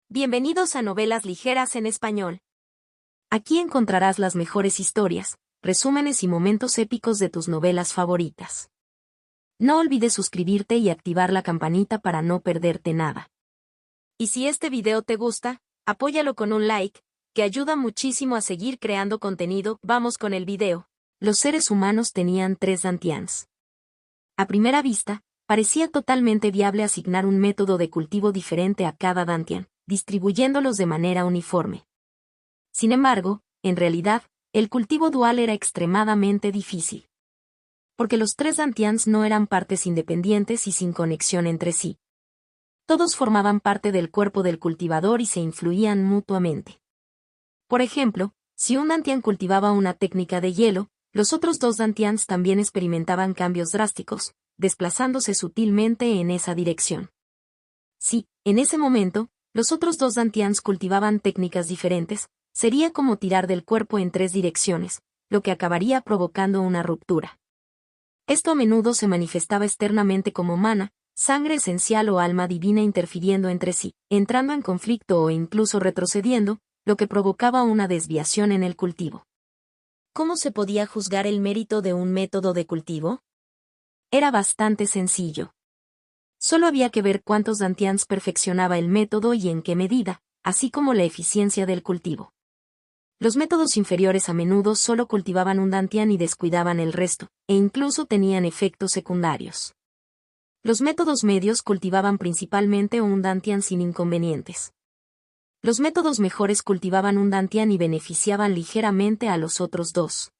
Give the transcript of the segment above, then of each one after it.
Bienvenidos a Novelas Ligeras en Español. Aquí encontrarás las mejores historias, resúmenes y momentos épicos de tus novelas favoritas. No olvides suscribirte y activar la campanita para no perderte nada. Y si este video te gusta, apóyalo con un like, que ayuda muchísimo a seguir creando contenido. Vamos con el video. Los seres humanos tenían 3 dantians. A primera vista, parecía totalmente viable asignar un método de cultivo diferente a cada dantian, distribuyéndolos de manera uniforme. Sin embargo, en realidad, el cultivo dual era extremadamente difícil. Porque los 3 dantians no eran partes independientes y sin conexión entre sí. Todos formaban parte del cuerpo del cultivador y se influían mutuamente. Por ejemplo, si un dantian cultivaba una técnica de hielo, los otros 2 dantians también experimentaban cambios drásticos, desplazándose sutilmente en esa dirección. Si, en ese momento, los otros 2 dantians cultivaban técnicas diferentes, sería como tirar del cuerpo en 3 direcciones, lo que acabaría provocando una ruptura. Esto a menudo se manifestaba externamente como mana, sangre esencial o alma divina interfiriendo entre sí, entrando en conflicto o incluso retrocediendo, lo que provocaba una desviación en el cultivo. ¿Cómo se podía juzgar el mérito de un método de cultivo? Era bastante sencillo. Solo había que ver cuántos dantians perfeccionaba el método y en qué medida, así como la eficiencia del cultivo. Los métodos inferiores a menudo solo cultivaban un dantian y descuidaban el resto, e incluso tenían efectos secundarios. Los métodos medios cultivaban principalmente un dantian sin inconvenientes. Los métodos mejores cultivaban un dantian y beneficiaban ligeramente a los otros 2.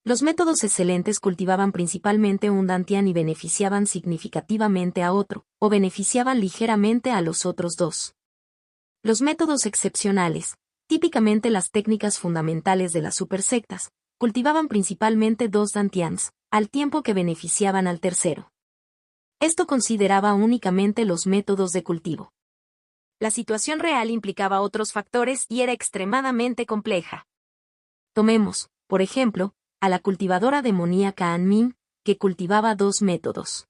Los métodos excelentes cultivaban principalmente un dantian y beneficiaban significativamente a otro, o beneficiaban ligeramente a los otros 2. Los métodos excepcionales, típicamente las técnicas fundamentales de las supersectas, cultivaban principalmente 2 dantians, al tiempo que beneficiaban al tercero. Esto consideraba únicamente los métodos de cultivo. La situación real implicaba otros factores y era extremadamente compleja. Tomemos, por ejemplo, a la cultivadora demoníaca An-Min, que cultivaba 2 métodos.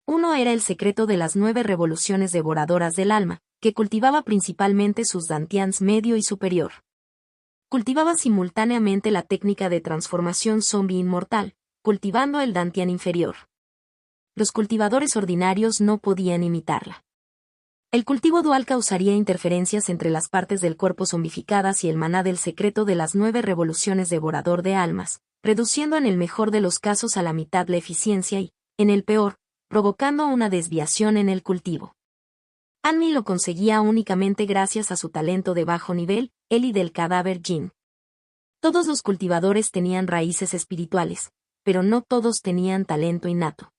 Uno era el secreto de las 9 revoluciones devoradoras del alma, que cultivaba principalmente sus dantians medio y superior. Cultivaba simultáneamente la técnica de transformación zombie inmortal, cultivando el dantian inferior. Los cultivadores ordinarios no podían imitarla. El cultivo dual causaría interferencias entre las partes del cuerpo zombificadas y el maná del secreto de las 9 revoluciones devorador de almas, reduciendo en el mejor de los casos a la mitad la eficiencia y, en el peor, provocando una desviación en el cultivo. An-Min lo conseguía únicamente gracias a su talento de bajo nivel, el y del cadáver Jin. Todos los cultivadores tenían raíces espirituales, pero no todos tenían talento innato.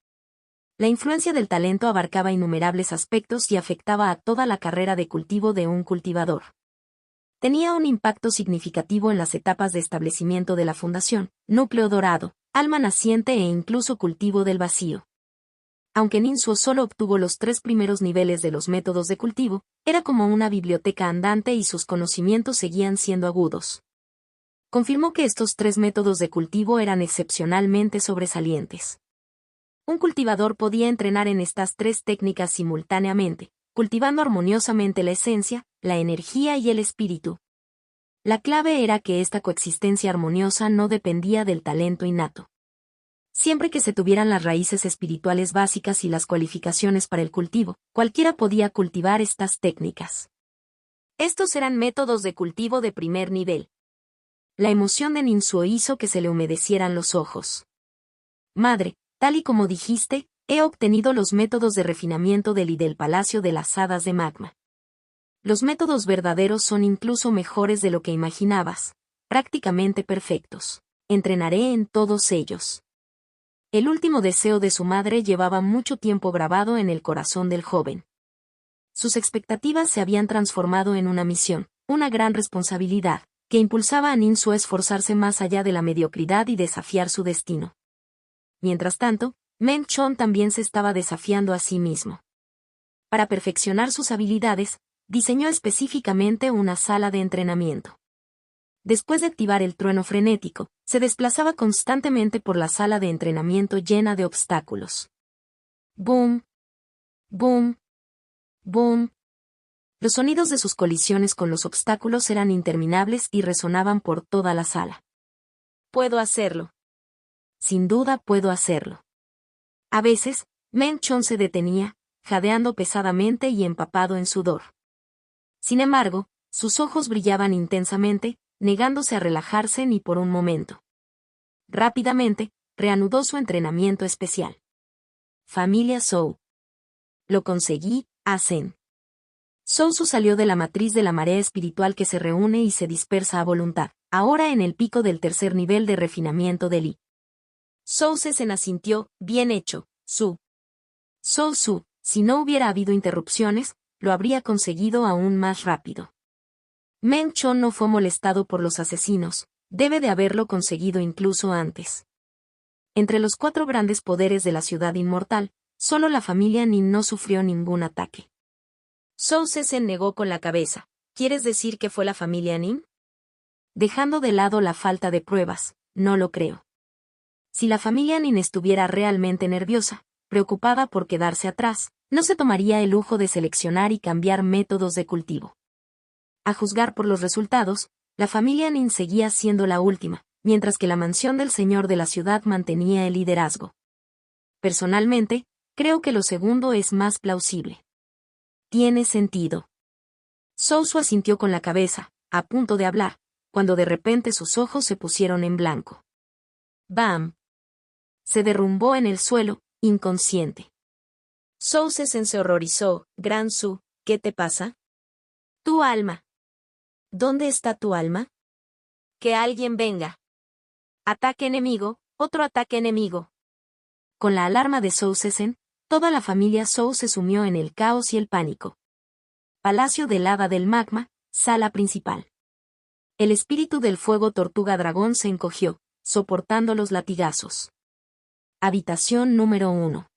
La influencia del talento abarcaba innumerables aspectos y afectaba a toda la carrera de cultivo de un cultivador. Tenía un impacto significativo en las etapas de establecimiento de la fundación, núcleo dorado, alma naciente e incluso cultivo del vacío. Aunque Ninsuo solo obtuvo los 3 primeros niveles de los métodos de cultivo, era como una biblioteca andante y sus conocimientos seguían siendo agudos. Confirmó que estos 3 métodos de cultivo eran excepcionalmente sobresalientes. Un cultivador podía entrenar en estas 3 técnicas simultáneamente, cultivando armoniosamente la esencia, la energía y el espíritu. La clave era que esta coexistencia armoniosa no dependía del talento innato. Siempre que se tuvieran las raíces espirituales básicas y las cualificaciones para el cultivo, cualquiera podía cultivar estas técnicas. Estos eran métodos de cultivo de primer nivel. La emoción de Ninsuo hizo que se le humedecieran los ojos. Madre, tal y como dijiste, he obtenido los métodos de refinamiento del y del Palacio de las Hadas de Magma. Los métodos verdaderos son incluso mejores de lo que imaginabas, prácticamente perfectos. Entrenaré en todos ellos. El último deseo de su madre llevaba mucho tiempo grabado en el corazón del joven. Sus expectativas se habían transformado en una misión, una gran responsabilidad, que impulsaba a Ninsuo a esforzarse más allá de la mediocridad y desafiar su destino. Mientras tanto, Men Chon también se estaba desafiando a sí mismo. Para perfeccionar sus habilidades, diseñó específicamente una sala de entrenamiento. Después de activar el trueno frenético, se desplazaba constantemente por la sala de entrenamiento llena de obstáculos. ¡Boom! ¡Boom! ¡Boom! Los sonidos de sus colisiones con los obstáculos eran interminables y resonaban por toda la sala. Puedo hacerlo. Sin duda puedo hacerlo. A veces, Meng Chon se detenía, jadeando pesadamente y empapado en sudor. Sin embargo, sus ojos brillaban intensamente, negándose a relajarse ni por un momento. Rápidamente, reanudó su entrenamiento especial. Familia Zhou. Lo conseguí, Zen. Zhou Su salió de la matriz de la marea espiritual que se reúne y se dispersa a voluntad, ahora en el pico del tercer nivel de refinamiento de Li. Zhou Zesen asintió, bien hecho, Su. Zhou Su, si no hubiera habido interrupciones, lo habría conseguido aún más rápido. Meng Chon no fue molestado por los asesinos, debe de haberlo conseguido incluso antes. Entre los 4 grandes poderes de la ciudad inmortal, solo la familia Nin no sufrió ningún ataque. Zhou Zesen negó con la cabeza. ¿Quieres decir que fue la familia Nin? Dejando de lado la falta de pruebas, no lo creo. Si la familia Nin estuviera realmente nerviosa, preocupada por quedarse atrás, no se tomaría el lujo de seleccionar y cambiar métodos de cultivo. A juzgar por los resultados, la familia Nin seguía siendo la última, mientras que la mansión del señor de la ciudad mantenía el liderazgo. Personalmente, creo que lo segundo es más plausible. Tiene sentido. Zhou Su asintió con la cabeza, a punto de hablar, cuando de repente sus ojos se pusieron en blanco. ¡Bam! Se derrumbó en el suelo, inconsciente. Zhou Zesen se horrorizó. Gran Su, ¿qué te pasa? Tu alma. ¿Dónde está tu alma? Que alguien venga. Ataque enemigo, otro ataque enemigo. Con la alarma de Zhou Zesen, toda la familia Zhou se sumió en el caos y el pánico. Palacio del Hada del Magma, sala principal. El espíritu del fuego tortuga dragón se encogió, soportando los latigazos. Habitación número 1.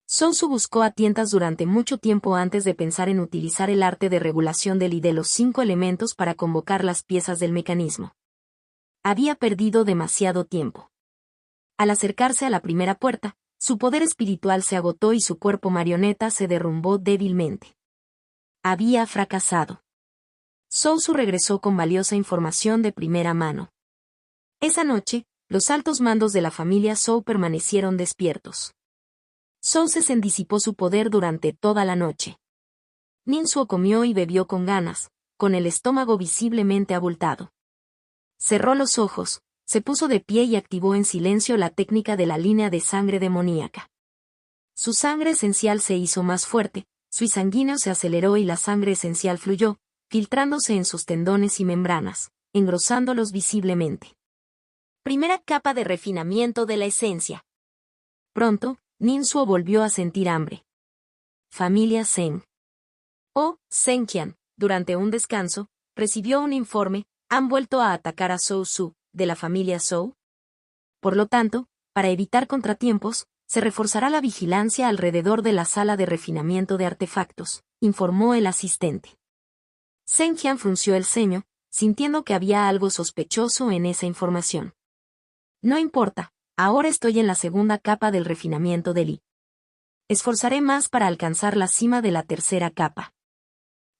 Zhou Su buscó a tientas durante mucho tiempo antes de pensar en utilizar el arte de regulación del Li de los 5 elementos para convocar las piezas del mecanismo. Había perdido demasiado tiempo. Al acercarse a la primera puerta, su poder espiritual se agotó y su cuerpo marioneta se derrumbó débilmente. Había fracasado. Zhou Su regresó con valiosa información de primera mano. Esa noche, los altos mandos de la familia Zhou permanecieron despiertos. Zhou Zesen disipó su poder durante toda la noche. Nin Suo comió y bebió con ganas, con el estómago visiblemente abultado. Cerró los ojos, se puso de pie y activó en silencio la técnica de la línea de sangre demoníaca. Su sangre esencial se hizo más fuerte, su sanguíneo se aceleró y la sangre esencial fluyó, filtrándose en sus tendones y membranas, engrosándolos visiblemente. Primera capa de refinamiento de la esencia. Pronto, Nin Suo volvió a sentir hambre. Familia Zeng. Zhenqian, durante un descanso, recibió un informe, han vuelto a atacar a Zhou Su, de la familia Zhou. Por lo tanto, para evitar contratiempos, se reforzará la vigilancia alrededor de la sala de refinamiento de artefactos, informó el asistente. Zhenqian frunció el ceño, sintiendo que había algo sospechoso en esa información. No importa, ahora estoy en la segunda capa del refinamiento de Li. Esforzaré más para alcanzar la cima de la tercera capa.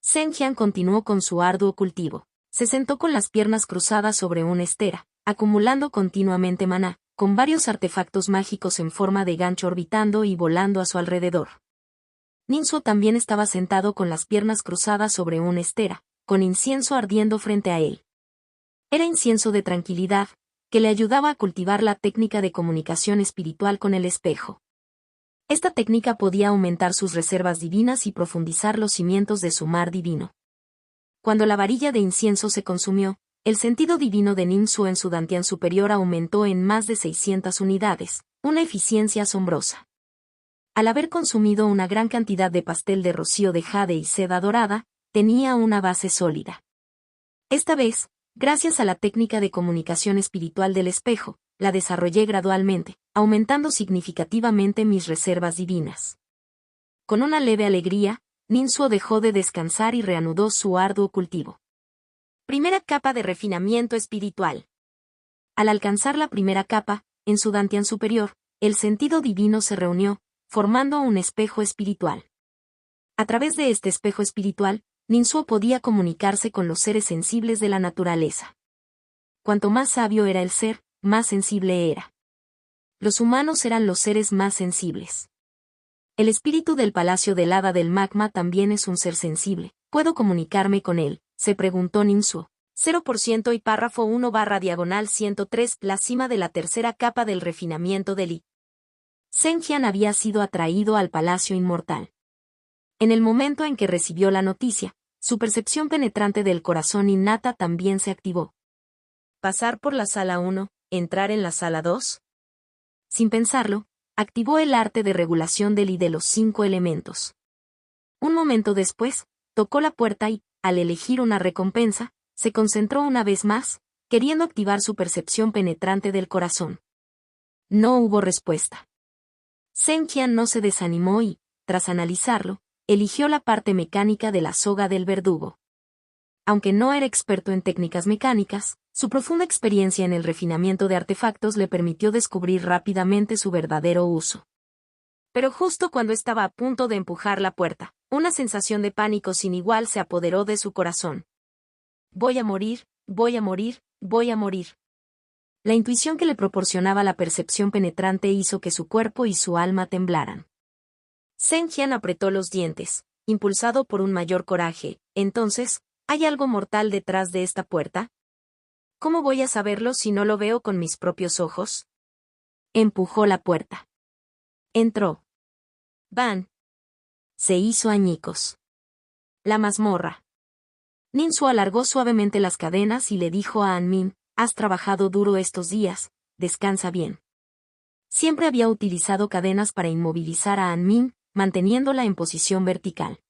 Zhenqian continuó con su arduo cultivo. Se sentó con las piernas cruzadas sobre una estera, acumulando continuamente maná, con varios artefactos mágicos en forma de gancho orbitando y volando a su alrededor. Nin Suo también estaba sentado con las piernas cruzadas sobre una estera, con incienso ardiendo frente a él. Era incienso de tranquilidad, que le ayudaba a cultivar la técnica de comunicación espiritual con el espejo. Esta técnica podía aumentar sus reservas divinas y profundizar los cimientos de su mar divino. Cuando la varilla de incienso se consumió, el sentido divino de Nin Suo en su dantian superior aumentó en más de 600 unidades, una eficiencia asombrosa. Al haber consumido una gran cantidad de pastel de rocío de jade y seda dorada, tenía una base sólida. Esta vez, gracias a la técnica de comunicación espiritual del espejo, la desarrollé gradualmente, aumentando significativamente mis reservas divinas. Con una leve alegría, Nin Suo dejó de descansar y reanudó su arduo cultivo. Primera capa de refinamiento espiritual. Al alcanzar la primera capa, en su dantian superior, el sentido divino se reunió, formando un espejo espiritual. A través de este espejo espiritual, Ninsuo podía comunicarse con los seres sensibles de la naturaleza. Cuanto más sabio era el ser, más sensible era. Los humanos eran los seres más sensibles. El espíritu del palacio del hada del magma también es un ser sensible. ¿Puedo comunicarme con él?, se preguntó Ninsuo. 0% y párrafo 1/diagonal 103. La cima de la tercera capa del refinamiento de Li. Zhenjian había sido atraído al palacio inmortal. En el momento en que recibió la noticia, su percepción penetrante del corazón innata también se activó. ¿Pasar por la sala 1, entrar en la sala 2? Sin pensarlo, activó el arte de regulación del Li de los 5 elementos. Un momento después, tocó la puerta y, al elegir una recompensa, se concentró una vez más, queriendo activar su percepción penetrante del corazón. No hubo respuesta. Zhenjian no se desanimó y, tras analizarlo, eligió la parte mecánica de la soga del verdugo. Aunque no era experto en técnicas mecánicas, su profunda experiencia en el refinamiento de artefactos le permitió descubrir rápidamente su verdadero uso. Pero justo cuando estaba a punto de empujar la puerta, una sensación de pánico sin igual se apoderó de su corazón. Voy a morir, voy a morir, voy a morir. La intuición que le proporcionaba la percepción penetrante hizo que su cuerpo y su alma temblaran. Zhenjian apretó los dientes, impulsado por un mayor coraje. Entonces, ¿hay algo mortal detrás de esta puerta? ¿Cómo voy a saberlo si no lo veo con mis propios ojos? Empujó la puerta. Entró. Van. Se hizo añicos. La mazmorra. Ninsuo alargó suavemente las cadenas y le dijo a Anmin, has trabajado duro estos días, descansa bien. Siempre había utilizado cadenas para inmovilizar a Anmin, manteniéndola en posición vertical.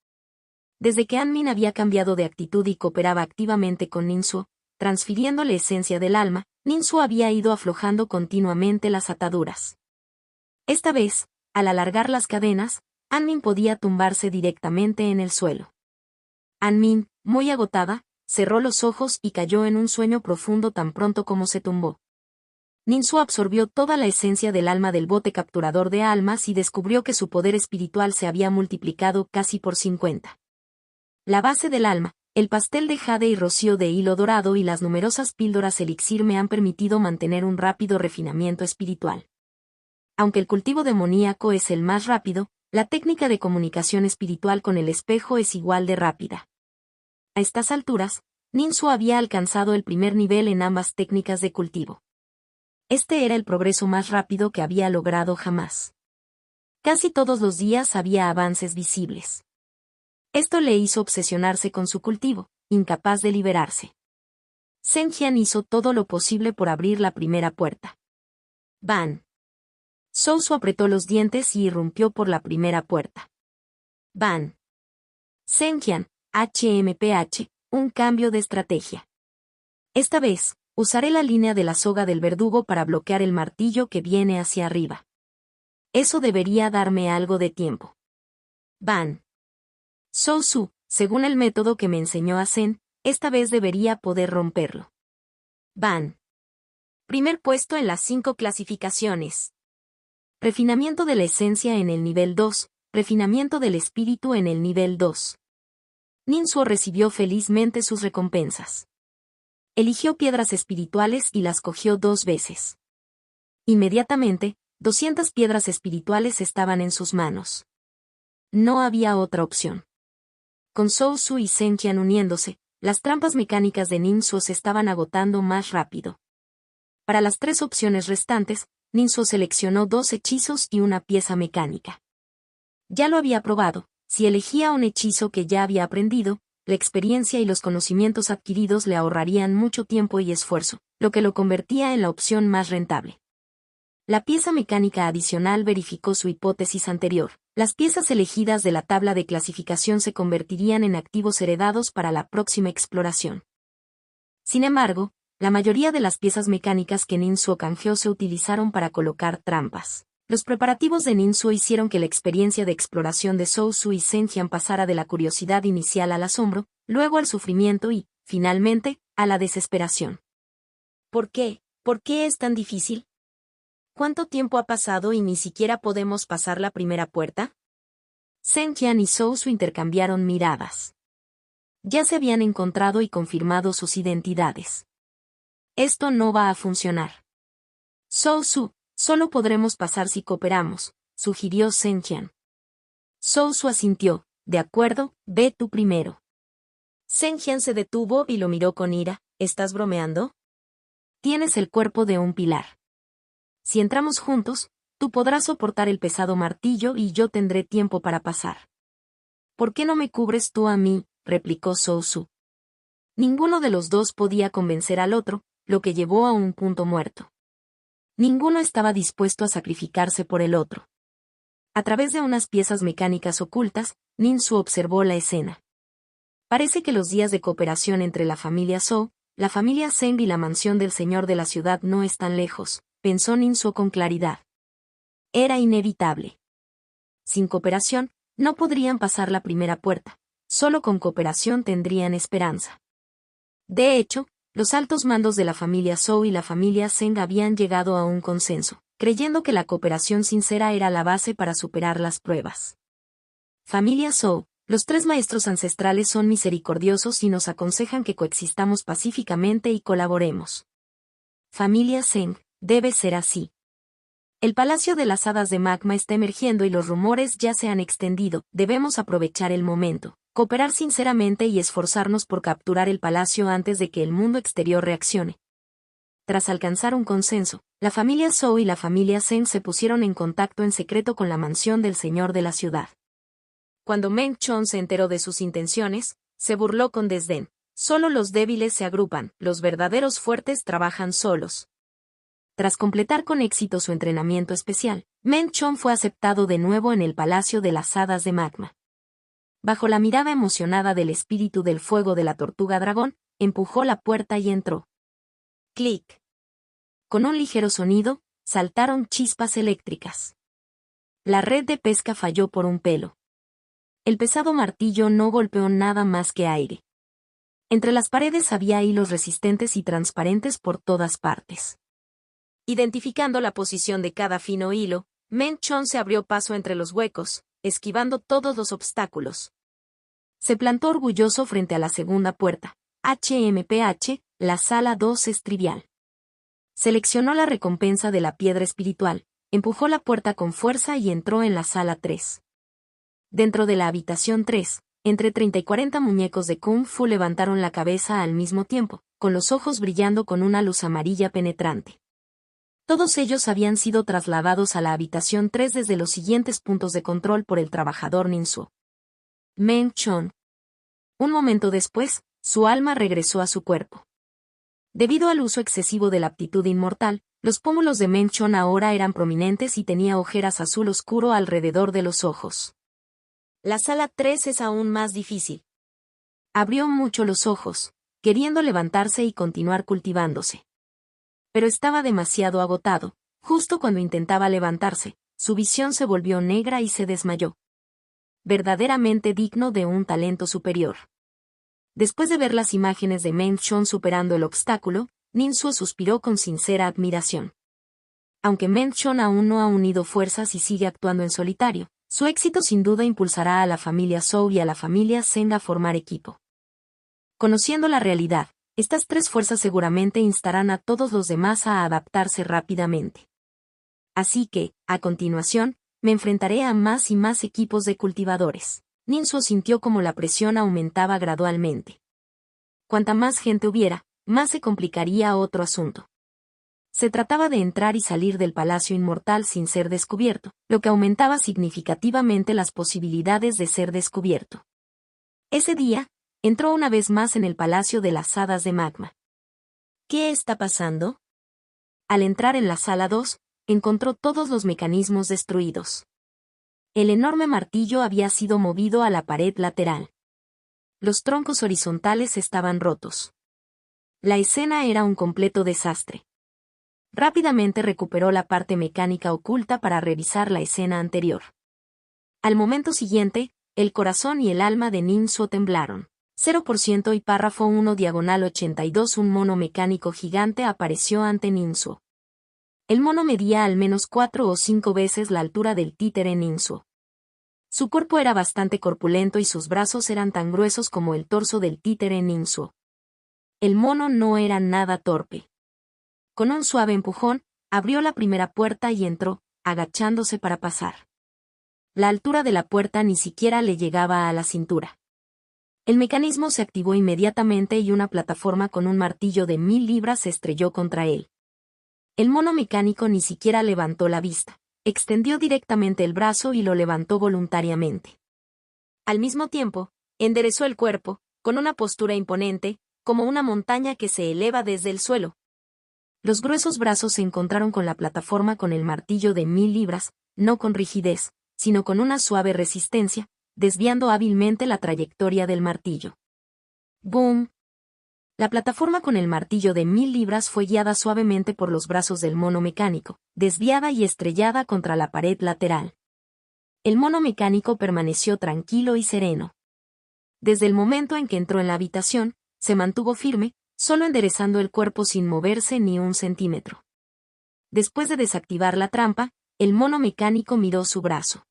Desde que Anmin había cambiado de actitud y cooperaba activamente con Ninsuo, transfiriendo la esencia del alma, Ninsuo había ido aflojando continuamente las ataduras. Esta vez, al alargar las cadenas, Anmin podía tumbarse directamente en el suelo. Anmin, muy agotada, cerró los ojos y cayó en un sueño profundo tan pronto como se tumbó. Ninsuo absorbió toda la esencia del alma del bote capturador de almas y descubrió que su poder espiritual se había multiplicado casi por 50. La base del alma, el pastel de jade y rocío de hilo dorado y las numerosas píldoras elixir me han permitido mantener un rápido refinamiento espiritual. Aunque el cultivo demoníaco es el más rápido, la técnica de comunicación espiritual con el espejo es igual de rápida. A estas alturas, Ninsuo había alcanzado el primer nivel en ambas técnicas de cultivo. Este era el progreso más rápido que había logrado jamás. Casi todos los días había avances visibles. Esto le hizo obsesionarse con su cultivo, incapaz de liberarse. Zhenjian hizo todo lo posible por abrir la primera puerta. ¡Ban! Zhou Su apretó los dientes y irrumpió por la primera puerta. ¡Ban! Zhenjian, HMPH, un cambio de estrategia. Esta vez, usaré la línea de la soga del verdugo para bloquear el martillo que viene hacia arriba. Eso debería darme algo de tiempo. Ban. Zhou Su, según el método que me enseñó a Zen, esta vez debería poder romperlo. Ban. Primer puesto en las 5 clasificaciones. Refinamiento de la esencia en el nivel 2, refinamiento del espíritu en el nivel 2. Ninsuo recibió felizmente sus recompensas. Eligió piedras espirituales y las cogió 2 veces. Inmediatamente, 200 piedras espirituales estaban en sus manos. No había otra opción. Con Zhou Su y Zhenjian uniéndose, las trampas mecánicas de Ninsuo se estaban agotando más rápido. Para las 3 opciones restantes, Ninsuo seleccionó 2 hechizos y una pieza mecánica. Ya lo había probado, si elegía un hechizo que ya había aprendido, la experiencia y los conocimientos adquiridos le ahorrarían mucho tiempo y esfuerzo, lo que lo convertía en la opción más rentable. La pieza mecánica adicional verificó su hipótesis anterior. Las piezas elegidas de la tabla de clasificación se convertirían en activos heredados para la próxima exploración. Sin embargo, la mayoría de las piezas mecánicas que Ninsuo canjeó se utilizaron para colocar trampas. Los preparativos de Ninsuo hicieron que la experiencia de exploración de Zhou Su y Zhenjian pasara de la curiosidad inicial al asombro, luego al sufrimiento y, finalmente, a la desesperación. ¿Por qué? ¿Por qué es tan difícil? ¿Cuánto tiempo ha pasado y ni siquiera podemos pasar la primera puerta? Zhenjian y Zhou Su intercambiaron miradas. Ya se habían encontrado y confirmado sus identidades. Esto no va a funcionar. Zhou, solo podremos pasar si cooperamos, sugirió Zheng Jian. Zhou asintió, de acuerdo, ve tú primero. Zheng Jian se detuvo y lo miró con ira. ¿Estás bromeando? Tienes el cuerpo de un pilar. Si entramos juntos, tú podrás soportar el pesado martillo y yo tendré tiempo para pasar. ¿Por qué no me cubres tú a mí?, replicó Zhou. Ninguno de los dos podía convencer al otro, lo que llevó a un punto muerto. Ninguno estaba dispuesto a sacrificarse por el otro. A través de unas piezas mecánicas ocultas, Ninsu observó la escena. Parece que los días de cooperación entre la familia Zhou, la familia Zheng y la mansión del señor de la ciudad no están lejos, pensó Ninsu con claridad. Era inevitable. Sin cooperación, no podrían pasar la primera puerta. Solo con cooperación tendrían esperanza. De hecho, los altos mandos de la familia Zhou y la familia Zheng habían llegado a un consenso, creyendo que la cooperación sincera era la base para superar las pruebas. Familia Zhou, los 3 maestros ancestrales son misericordiosos y nos aconsejan que coexistamos pacíficamente y colaboremos. Familia Zheng, debe ser así. El Palacio de las Hadas de Magma está emergiendo y los rumores ya se han extendido, debemos aprovechar el momento, cooperar sinceramente y esforzarnos por capturar el palacio antes de que el mundo exterior reaccione. Tras alcanzar un consenso, la familia Zhou y la familia Zheng se pusieron en contacto en secreto con la mansión del señor de la ciudad. Cuando Meng Chon se enteró de sus intenciones, se burló con desdén. Solo los débiles se agrupan, los verdaderos fuertes trabajan solos. Tras completar con éxito su entrenamiento especial, Meng Chon fue aceptado de nuevo en el Palacio de las Hadas de Magma. Bajo la mirada emocionada del espíritu del fuego de la tortuga dragón, empujó la puerta y entró. ¡Clic! Con un ligero sonido, saltaron chispas eléctricas. La red de pesca falló por un pelo. El pesado martillo no golpeó nada más que aire. Entre las paredes había hilos resistentes y transparentes por todas partes. Identificando la posición de cada fino hilo, Meng Chon se abrió paso entre los huecos, esquivando todos los obstáculos. Se plantó orgulloso frente a la segunda puerta. HMPH, la sala 2 es trivial. Seleccionó la recompensa de la piedra espiritual, empujó la puerta con fuerza y entró en la sala 3. Dentro de la habitación 3, entre 30 y 40 muñecos de Kung Fu levantaron la cabeza al mismo tiempo, con los ojos brillando con una luz amarilla penetrante. Todos ellos habían sido trasladados a la habitación 3 desde los siguientes puntos de control por el trabajador Ninsu. Meng Chon. Un momento después, su alma regresó a su cuerpo. Debido al uso excesivo de la aptitud inmortal, los pómulos de Meng Chon ahora eran prominentes y tenía ojeras azul oscuro alrededor de los ojos. La sala 3 es aún más difícil. Abrió mucho los ojos, queriendo levantarse y continuar cultivándose. Pero estaba demasiado agotado. Justo cuando intentaba levantarse, su visión se volvió negra y se desmayó. Verdaderamente digno de un talento superior. Después de ver las imágenes de Meng Chon superando el obstáculo, Ninsu suspiró con sincera admiración. Aunque Meng Chon aún no ha unido fuerzas y sigue actuando en solitario, su éxito sin duda impulsará a la familia Zhou y a la familia Zheng a formar equipo. Conociendo la realidad, estas 3 fuerzas seguramente instarán a todos los demás a adaptarse rápidamente. Así que, a continuación, me enfrentaré a más y más equipos de cultivadores. Ninsu sintió como la presión aumentaba gradualmente. Cuanta más gente hubiera, más se complicaría otro asunto. Se trataba de entrar y salir del Palacio Inmortal sin ser descubierto, lo que aumentaba significativamente las posibilidades de ser descubierto. Ese día, entró una vez más en el Palacio de las Hadas de Magma. ¿Qué está pasando? Al entrar en la sala 2, encontró todos los mecanismos destruidos. El enorme martillo había sido movido a la pared lateral. Los troncos horizontales estaban rotos. La escena era un completo desastre. Rápidamente recuperó la parte mecánica oculta para revisar la escena anterior. Al momento siguiente, el corazón y el alma de Ninsu temblaron. 0% y párrafo 1 diagonal 82. Un mono mecánico gigante apareció ante Ninsu. El mono medía al menos 4 o 5 veces la altura del títere Ninsu. Su cuerpo era bastante corpulento y sus brazos eran tan gruesos como el torso del títere Ninsuo. El mono no era nada torpe. Con un suave empujón, abrió la primera puerta y entró, agachándose para pasar. La altura de la puerta ni siquiera le llegaba a la cintura. El mecanismo se activó inmediatamente y una plataforma con un martillo de 1000 libras se estrelló contra él. El mono mecánico ni siquiera levantó la vista, extendió directamente el brazo y lo levantó voluntariamente. Al mismo tiempo, enderezó el cuerpo, con una postura imponente, como una montaña que se eleva desde el suelo. Los gruesos brazos se encontraron con la plataforma con el martillo de 1000 libras, no con rigidez, sino con una suave resistencia, desviando hábilmente la trayectoria del martillo. ¡Boom! La plataforma con el martillo de 1000 libras fue guiada suavemente por los brazos del mono mecánico, desviada y estrellada contra la pared lateral. El mono mecánico permaneció tranquilo y sereno. Desde el momento en que entró en la habitación, se mantuvo firme, solo enderezando el cuerpo sin moverse ni un centímetro. Después de desactivar la trampa, el mono mecánico miró su brazo.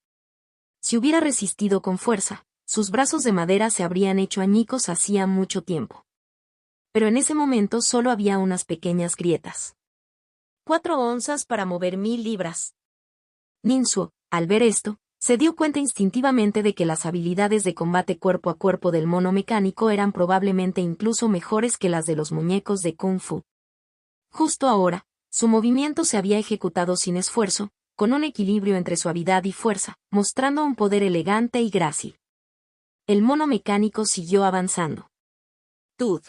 Si hubiera resistido con fuerza, sus brazos de madera se habrían hecho añicos hacía mucho tiempo. Pero en ese momento solo había unas pequeñas grietas. 4 onzas para mover 1000 libras. Ninsuo, al ver esto, se dio cuenta instintivamente de que las habilidades de combate cuerpo a cuerpo del mono mecánico eran probablemente incluso mejores que las de los muñecos de Kung Fu. Justo ahora, su movimiento se había ejecutado sin esfuerzo, con un equilibrio entre suavidad y fuerza, mostrando un poder elegante y grácil. El mono mecánico siguió avanzando. Tud.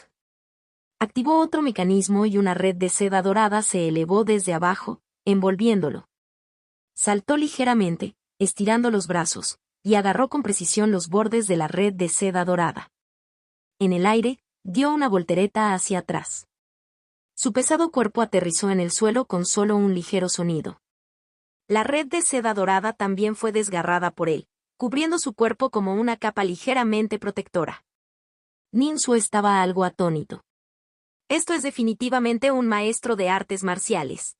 Activó otro mecanismo y una red de seda dorada se elevó desde abajo, envolviéndolo. Saltó ligeramente, estirando los brazos, y agarró con precisión los bordes de la red de seda dorada. En el aire, dio una voltereta hacia atrás. Su pesado cuerpo aterrizó en el suelo con solo un ligero sonido. La red de seda dorada también fue desgarrada por él, cubriendo su cuerpo como una capa ligeramente protectora. Ninsuo estaba algo atónito. Esto es definitivamente un maestro de artes marciales.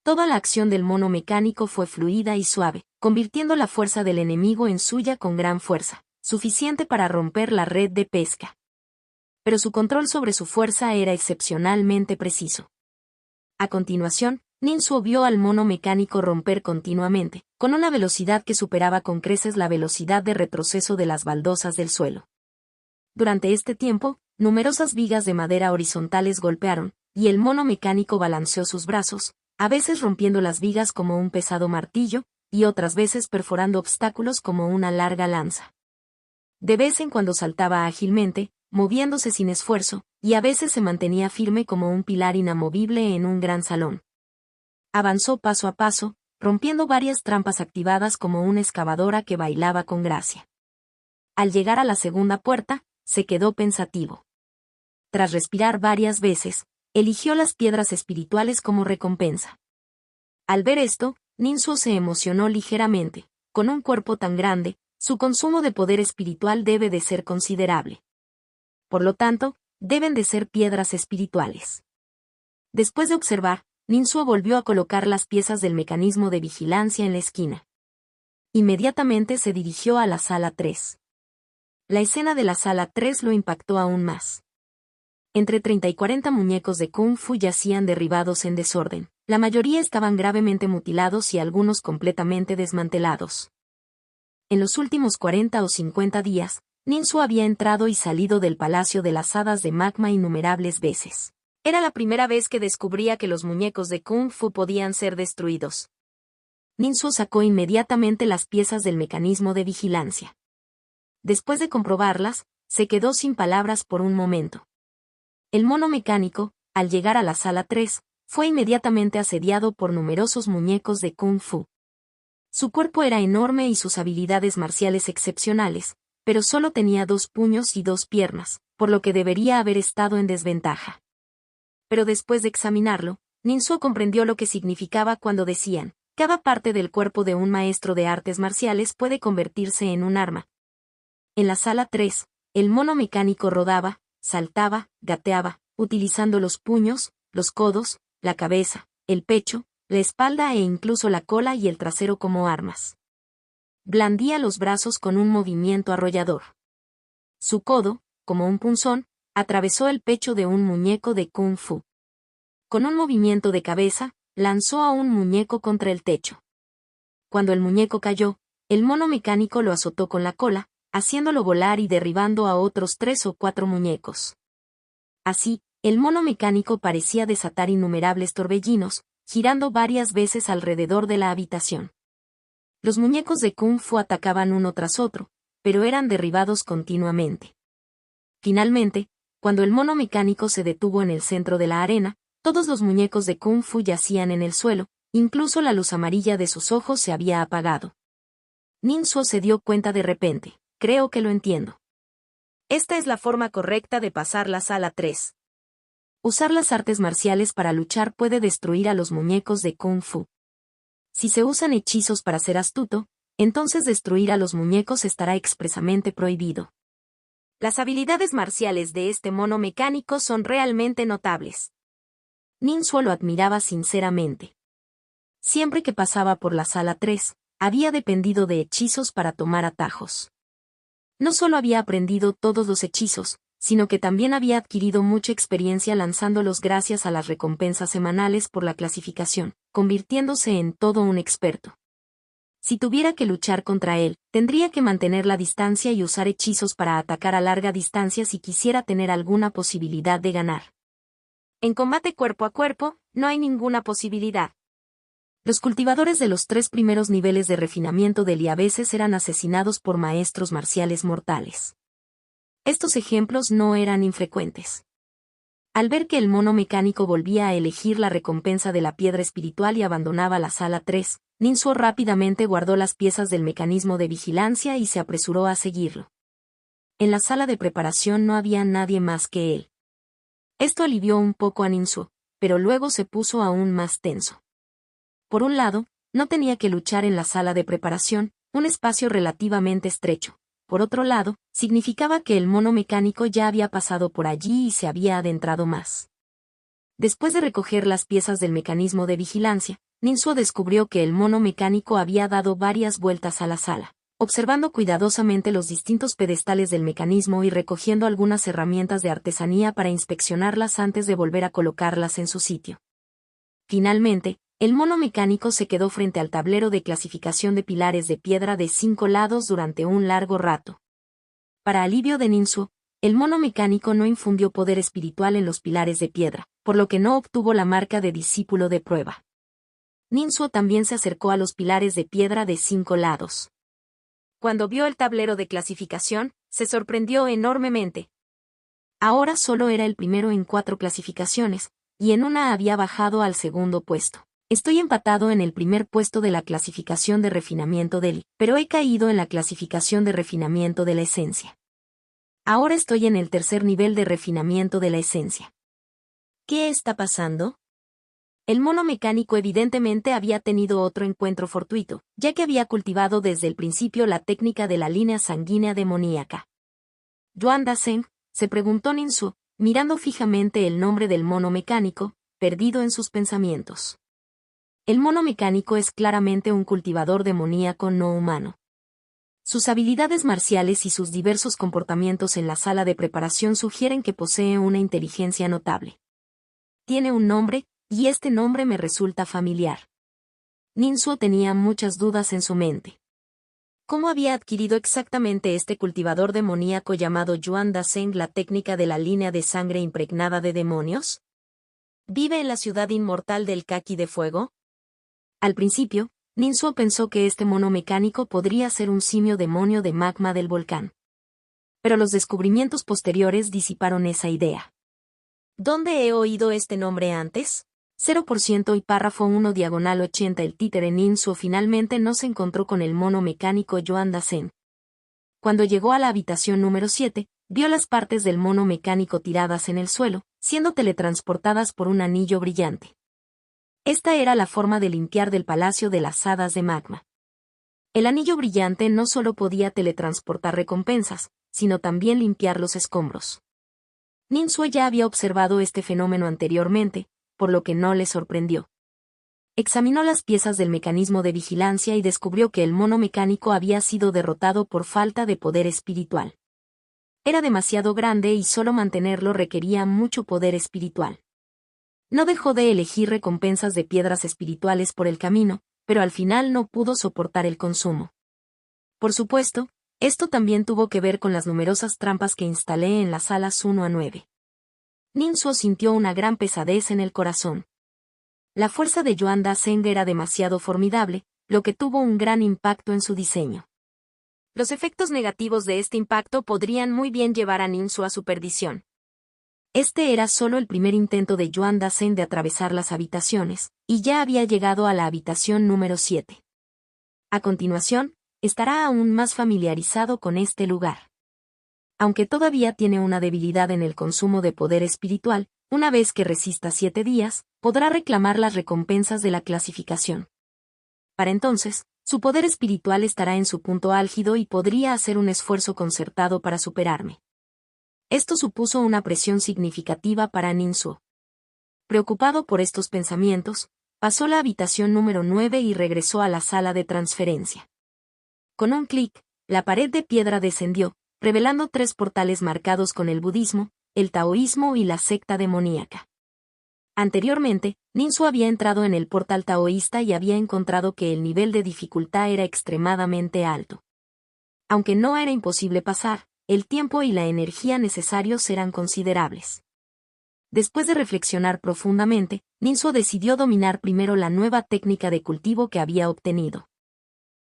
Toda la acción del mono mecánico fue fluida y suave, convirtiendo la fuerza del enemigo en suya con gran fuerza, suficiente para romper la red de pesca. Pero su control sobre su fuerza era excepcionalmente preciso. A continuación, Ninsuo vio al mono mecánico romper continuamente, con una velocidad que superaba con creces la velocidad de retroceso de las baldosas del suelo. Durante este tiempo, numerosas vigas de madera horizontales golpearon, y el mono mecánico balanceó sus brazos, a veces rompiendo las vigas como un pesado martillo, y otras veces perforando obstáculos como una larga lanza. De vez en cuando saltaba ágilmente, moviéndose sin esfuerzo, y a veces se mantenía firme como un pilar inamovible en un gran salón. Avanzó paso a paso, rompiendo varias trampas activadas como una excavadora que bailaba con gracia. Al llegar a la segunda puerta, se quedó pensativo. Tras respirar varias veces, eligió las piedras espirituales como recompensa. Al ver esto, Ninsuo se emocionó ligeramente. Con un cuerpo tan grande, su consumo de poder espiritual debe de ser considerable. Por lo tanto, deben de ser piedras espirituales. Después de observar, Ninsuo volvió a colocar las piezas del mecanismo de vigilancia en la esquina. Inmediatamente se dirigió a la sala 3. La escena de la sala 3 lo impactó aún más. Entre 30 y 40 muñecos de Kung Fu yacían derribados en desorden. La mayoría estaban gravemente mutilados y algunos completamente desmantelados. En los últimos 40 o 50 días, Ninsuo había entrado y salido del Palacio de las Hadas de Magma innumerables veces. Era la primera vez que descubría que los muñecos de Kung Fu podían ser destruidos. Ninsuo sacó inmediatamente las piezas del mecanismo de vigilancia. Después de comprobarlas, se quedó sin palabras por un momento. El mono mecánico, al llegar a la sala 3, fue inmediatamente asediado por numerosos muñecos de Kung Fu. Su cuerpo era enorme y sus habilidades marciales excepcionales, pero solo tenía 2 puños y 2 piernas, por lo que debería haber estado en desventaja. Pero después de examinarlo, Ninsuo comprendió lo que significaba cuando decían, cada parte del cuerpo de un maestro de artes marciales puede convertirse en un arma. En la sala 3, el mono mecánico rodaba, saltaba, gateaba, utilizando los puños, los codos, la cabeza, el pecho, la espalda e incluso la cola y el trasero como armas. Blandía los brazos con un movimiento arrollador. Su codo, como un punzón, atravesó el pecho de un muñeco de Kung Fu. Con un movimiento de cabeza, lanzó a un muñeco contra el techo. Cuando el muñeco cayó, el mono mecánico lo azotó con la cola, haciéndolo volar y derribando a otros 3 o 4 muñecos. Así, el mono mecánico parecía desatar innumerables torbellinos, girando varias veces alrededor de la habitación. Los muñecos de Kung Fu atacaban uno tras otro, pero eran derribados continuamente. Finalmente, cuando el mono mecánico se detuvo en el centro de la arena, todos los muñecos de Kung Fu yacían en el suelo, incluso la luz amarilla de sus ojos se había apagado. Nin Suo se dio cuenta de repente. Creo que lo entiendo. Esta es la forma correcta de pasar la sala 3. Usar las artes marciales para luchar puede destruir a los muñecos de Kung Fu. Si se usan hechizos para ser astuto, entonces destruir a los muñecos estará expresamente prohibido. Las habilidades marciales de este mono mecánico son realmente notables. Nin Suo lo admiraba sinceramente. Siempre que pasaba por la sala 3, había dependido de hechizos para tomar atajos. No solo había aprendido todos los hechizos, sino que también había adquirido mucha experiencia lanzándolos gracias a las recompensas semanales por la clasificación, convirtiéndose en todo un experto. Si tuviera que luchar contra él, tendría que mantener la distancia y usar hechizos para atacar a larga distancia si quisiera tener alguna posibilidad de ganar. En combate cuerpo a cuerpo, no hay ninguna posibilidad. Los cultivadores de los 3 primeros niveles de refinamiento de Li a veces eran asesinados por maestros marciales mortales. Estos ejemplos no eran infrecuentes. Al ver que el mono mecánico volvía a elegir la recompensa de la piedra espiritual y abandonaba la sala 3, Nin Suo rápidamente guardó las piezas del mecanismo de vigilancia y se apresuró a seguirlo. En la sala de preparación no había nadie más que él. Esto alivió un poco a Nin Suo, pero luego se puso aún más tenso. Por un lado, no tenía que luchar en la sala de preparación, un espacio relativamente estrecho. Por otro lado, significaba que el mono mecánico ya había pasado por allí y se había adentrado más. Después de recoger las piezas del mecanismo de vigilancia, Nin Suo descubrió que el mono mecánico había dado varias vueltas a la sala, observando cuidadosamente los distintos pedestales del mecanismo y recogiendo algunas herramientas de artesanía para inspeccionarlas antes de volver a colocarlas en su sitio. Finalmente, el mono mecánico se quedó frente al tablero de clasificación de pilares de piedra de 5 lados durante un largo rato. Para alivio de Nin Suo, el mono mecánico no infundió poder espiritual en los pilares de piedra, por lo que no obtuvo la marca de discípulo de prueba. Nin Suo también se acercó a los pilares de piedra de 5 lados. Cuando vio el tablero de clasificación, se sorprendió enormemente. Ahora solo era el primero en 4 clasificaciones, y en una había bajado al segundo puesto. Estoy empatado en el primer puesto de la clasificación de refinamiento de Li, pero he caído en la clasificación de refinamiento de la esencia. Ahora estoy en el tercer nivel de refinamiento de la esencia. ¿Qué está pasando? El mono mecánico evidentemente había tenido otro encuentro fortuito, ya que había cultivado desde el principio la técnica de la línea sanguínea demoníaca. Yuan Dasen, se preguntó Nin Suo, mirando fijamente el nombre del mono mecánico, perdido en sus pensamientos. El mono mecánico es claramente un cultivador demoníaco no humano. Sus habilidades marciales y sus diversos comportamientos en la sala de preparación sugieren que posee una inteligencia notable. Tiene un nombre, y este nombre me resulta familiar. Nin Suo tenía muchas dudas en su mente. ¿Cómo había adquirido exactamente este cultivador demoníaco llamado Yuan Dasen la técnica de la línea de sangre impregnada de demonios? ¿Vive en la ciudad inmortal del Kaki de Fuego? Al principio, Nin Suo pensó que este mono mecánico podría ser un simio demonio de magma del volcán. Pero los descubrimientos posteriores disiparon esa idea. ¿Dónde he oído este nombre antes? 0% y párrafo 1 diagonal 80 El títere Nin Suo finalmente no se encontró con el mono mecánico Yuan Dasen. Cuando llegó a la habitación número 7, vio las partes del mono mecánico tiradas en el suelo, siendo teletransportadas por un anillo brillante. Esta era la forma de limpiar del Palacio de las Hadas de Magma. El anillo brillante no solo podía teletransportar recompensas, sino también limpiar los escombros. Nin Suo ya había observado este fenómeno anteriormente, por lo que no le sorprendió. Examinó las piezas del mecanismo de vigilancia y descubrió que el mono mecánico había sido derrotado por falta de poder espiritual. Era demasiado grande y solo mantenerlo requería mucho poder espiritual. No dejó de elegir recompensas de piedras espirituales por el camino, pero al final no pudo soportar el consumo. Por supuesto, esto también tuvo que ver con las numerosas trampas que instalé en las salas 1 a 9. Ninsuo sintió una gran pesadez en el corazón. La fuerza de Yuan Da-Zeng era demasiado formidable, lo que tuvo un gran impacto en su diseño. Los efectos negativos de este impacto podrían muy bien llevar a Ninsuo a su perdición. Este era solo el primer intento de Yuan Da-Zeng de atravesar las habitaciones, y ya había llegado a la habitación número 7. A continuación, estará aún más familiarizado con este lugar. Aunque todavía tiene una debilidad en el consumo de poder espiritual, una vez que resista 7 días, podrá reclamar las recompensas de la clasificación. Para entonces, su poder espiritual estará en su punto álgido y podría hacer un esfuerzo concertado para superarme. Esto supuso una presión significativa para Ninsuo. Preocupado por estos pensamientos, pasó la habitación número 9 y regresó a la sala de transferencia. Con un clic, la pared de piedra descendió, revelando 3 portales marcados con el budismo, el taoísmo y la secta demoníaca. Anteriormente, Ninsuo había entrado en el portal taoísta y había encontrado que el nivel de dificultad era extremadamente alto. Aunque no era imposible pasar, el tiempo y la energía necesarios eran considerables. Después de reflexionar profundamente, Ninsuo decidió dominar primero la nueva técnica de cultivo que había obtenido.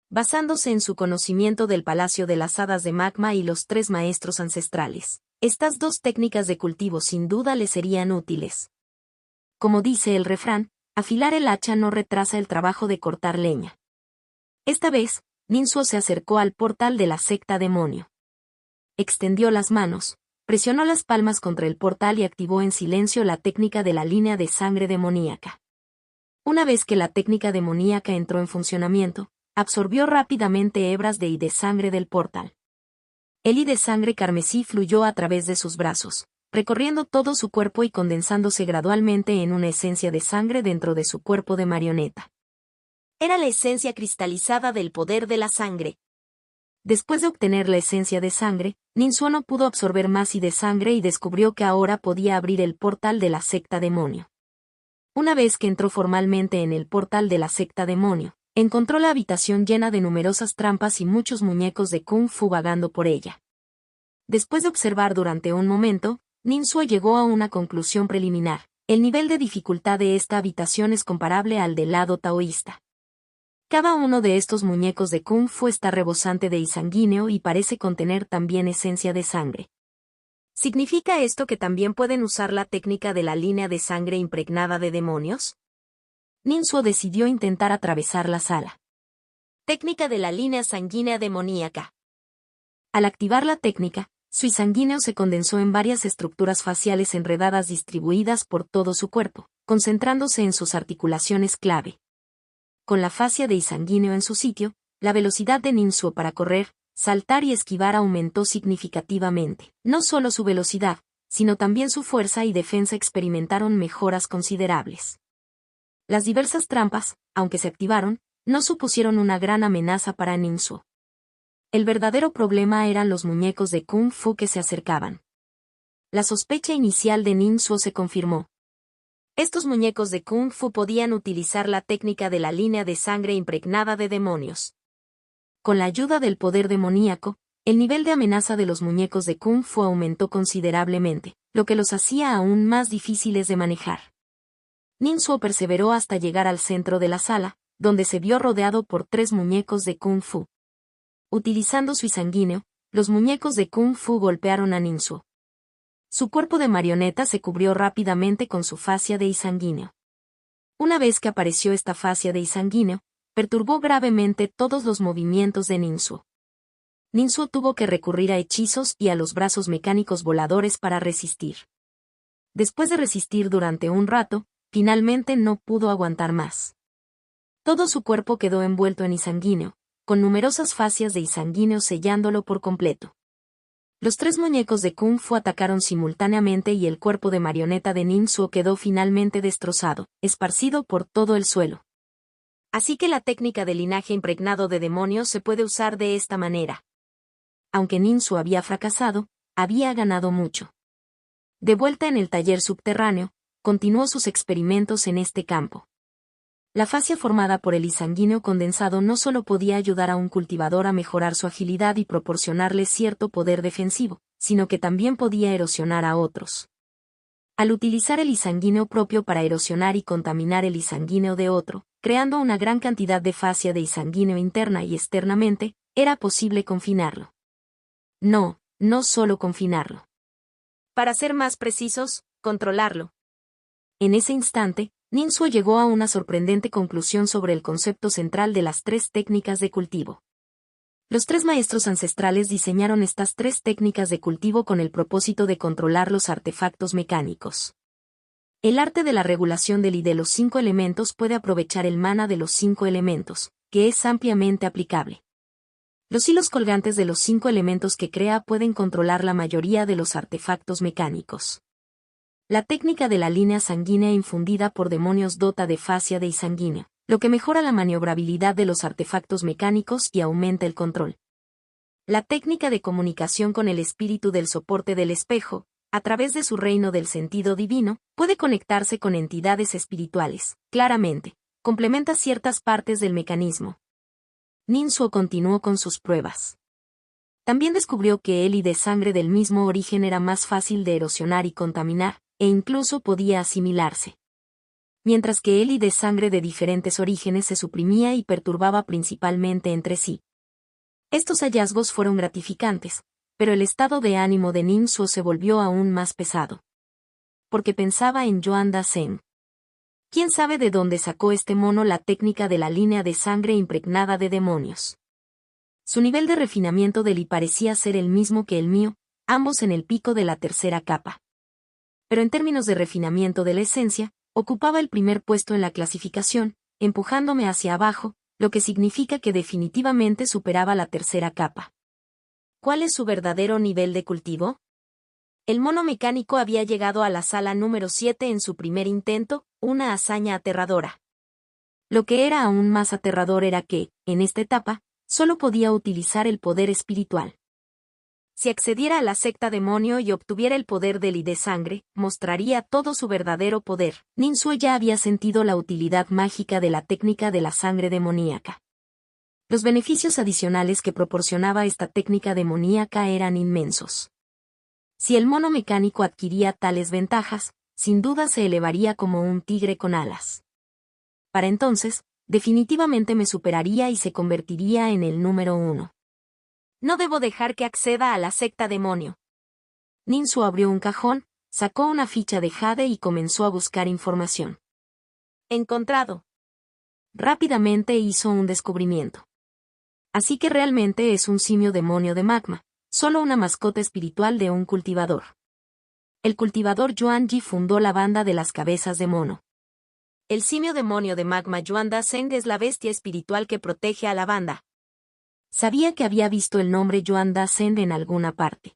Basándose en su conocimiento del Palacio de las Hadas de Magma y los 3 maestros ancestrales, estas 2 técnicas de cultivo sin duda le serían útiles. Como dice el refrán, afilar el hacha no retrasa el trabajo de cortar leña. Esta vez, Ninsuo se acercó al portal de la secta demonio. Extendió las manos, presionó las palmas contra el portal y activó en silencio la técnica de la línea de sangre demoníaca. Una vez que la técnica demoníaca entró en funcionamiento, absorbió rápidamente hebras de I de sangre del portal. El I de sangre carmesí fluyó a través de sus brazos, recorriendo todo su cuerpo y condensándose gradualmente en una esencia de sangre dentro de su cuerpo de marioneta. Era la esencia cristalizada del poder de la sangre. Después de obtener la esencia de sangre, Ninsuo no pudo absorber más I de sangre y descubrió que ahora podía abrir el portal de la secta demonio. Una vez que entró formalmente en el portal de la secta demonio, encontró la habitación llena de numerosas trampas y muchos muñecos de Kung Fu vagando por ella. Después de observar durante un momento, Ninsuo llegó a una conclusión preliminar. El nivel de dificultad de esta habitación es comparable al del lado taoísta. Cada uno de estos muñecos de Kung Fu está rebosante de I sanguíneo y parece contener también esencia de sangre. ¿Significa esto que también pueden usar la técnica de la línea de sangre impregnada de demonios? Ninsuo decidió intentar atravesar la sala. Técnica de la línea sanguínea demoníaca. Al activar la técnica, su I sanguíneo se condensó en varias estructuras faciales enredadas distribuidas por todo su cuerpo, concentrándose en sus articulaciones clave. Con la fascia de I sanguíneo en su sitio, la velocidad de Ninsuo para correr, saltar y esquivar aumentó significativamente. No solo su velocidad, sino también su fuerza y defensa experimentaron mejoras considerables. Las diversas trampas, aunque se activaron, no supusieron una gran amenaza para Ninsuo. El verdadero problema eran los muñecos de Kung Fu que se acercaban. La sospecha inicial de Ninsuo se confirmó. Estos muñecos de Kung Fu podían utilizar la técnica de la línea de sangre impregnada de demonios. Con la ayuda del poder demoníaco, el nivel de amenaza de los muñecos de Kung Fu aumentó considerablemente, lo que los hacía aún más difíciles de manejar. Ninsuo perseveró hasta llegar al centro de la sala, donde se vio rodeado por 3 muñecos de Kung Fu. Utilizando su I sanguíneo, los muñecos de Kung Fu golpearon a Ninsuo. Su cuerpo de marioneta se cubrió rápidamente con su fascia de I sanguíneo. Una vez que apareció esta fascia de I sanguíneo, perturbó gravemente todos los movimientos de Ninsuo. Ninsuo tuvo que recurrir a hechizos y a los brazos mecánicos voladores para resistir. Después de resistir durante un rato, finalmente no pudo aguantar más. Todo su cuerpo quedó envuelto en I sanguíneo, con numerosas fascias de I sanguíneo sellándolo por completo. Los 3 muñecos de Kung Fu atacaron simultáneamente y el cuerpo de marioneta de Ninsuo quedó finalmente destrozado, esparcido por todo el suelo. Así que la técnica de linaje impregnado de demonios se puede usar de esta manera. Aunque Ninsu había fracasado, había ganado mucho. De vuelta en el taller subterráneo, continuó sus experimentos en este campo. La fascia formada por el isanguíneo condensado no solo podía ayudar a un cultivador a mejorar su agilidad y proporcionarle cierto poder defensivo, sino que también podía erosionar a otros. Al utilizar el isanguíneo propio para erosionar y contaminar el isanguíneo de otro, creando una gran cantidad de fascia de isanguíneo interna y externamente, era posible confinarlo. No solo confinarlo. Para ser más precisos, controlarlo. En ese instante, Ninsuo llegó a una sorprendente conclusión sobre el concepto central de las 3 técnicas de cultivo. Los 3 maestros ancestrales diseñaron estas 3 técnicas de cultivo con el propósito de controlar los artefactos mecánicos. El arte de la regulación del I de los 5 elementos puede aprovechar el mana de los 5 elementos, que es ampliamente aplicable. Los hilos colgantes de los 5 elementos que crea pueden controlar la mayoría de los artefactos mecánicos. La técnica de la línea sanguínea infundida por demonios dota de fascia de isanguíneo, lo que mejora la maniobrabilidad de los artefactos mecánicos y aumenta el control. La técnica de comunicación con el espíritu del soporte del espejo, a través de su reino del sentido divino, puede conectarse con entidades espirituales. Claramente, complementa ciertas partes del mecanismo. Ninsuo continuó con sus pruebas. También descubrió que el I de sangre del mismo origen era más fácil de erosionar y contaminar, e incluso podía asimilarse. Mientras que el I de sangre de diferentes orígenes se suprimía y perturbaba principalmente entre sí. Estos hallazgos fueron gratificantes, pero el estado de ánimo de Ninsuo se volvió aún más pesado. Porque pensaba en Yuan Dasen. ¿Quién sabe de dónde sacó este mono la técnica de la línea de sangre impregnada de demonios? Su nivel de refinamiento del I parecía ser el mismo que el mío, ambos en el pico de la tercera capa. Pero en términos de refinamiento de la esencia, ocupaba el primer puesto en la clasificación, empujándome hacia abajo, lo que significa que definitivamente superaba la tercera capa. ¿Cuál es su verdadero nivel de cultivo? El mono mecánico había llegado a la sala número 7 en su primer intento, una hazaña aterradora. Lo que era aún más aterrador era que, en esta etapa, solo podía utilizar el poder espiritual. Si accediera a la secta demonio y obtuviera el poder del I de sangre, mostraría todo su verdadero poder. Ninsuo ya había sentido la utilidad mágica de la técnica de la sangre demoníaca. Los beneficios adicionales que proporcionaba esta técnica demoníaca eran inmensos. Si el mono mecánico adquiría tales ventajas, sin duda se elevaría como un tigre con alas. Para entonces, definitivamente me superaría y se convertiría en el número 1. No debo dejar que acceda a la secta demonio. Ninsuo abrió un cajón, sacó una ficha de jade y comenzó a buscar información. Encontrado. Rápidamente hizo un descubrimiento. Así que realmente es un simio demonio de magma, solo una mascota espiritual de un cultivador. El cultivador Yuan Ji fundó la banda de las cabezas de mono. El simio demonio de magma Yuan Dasen es la bestia espiritual que protege a la banda. Sabía que había visto el nombre Yuan Dasen en alguna parte.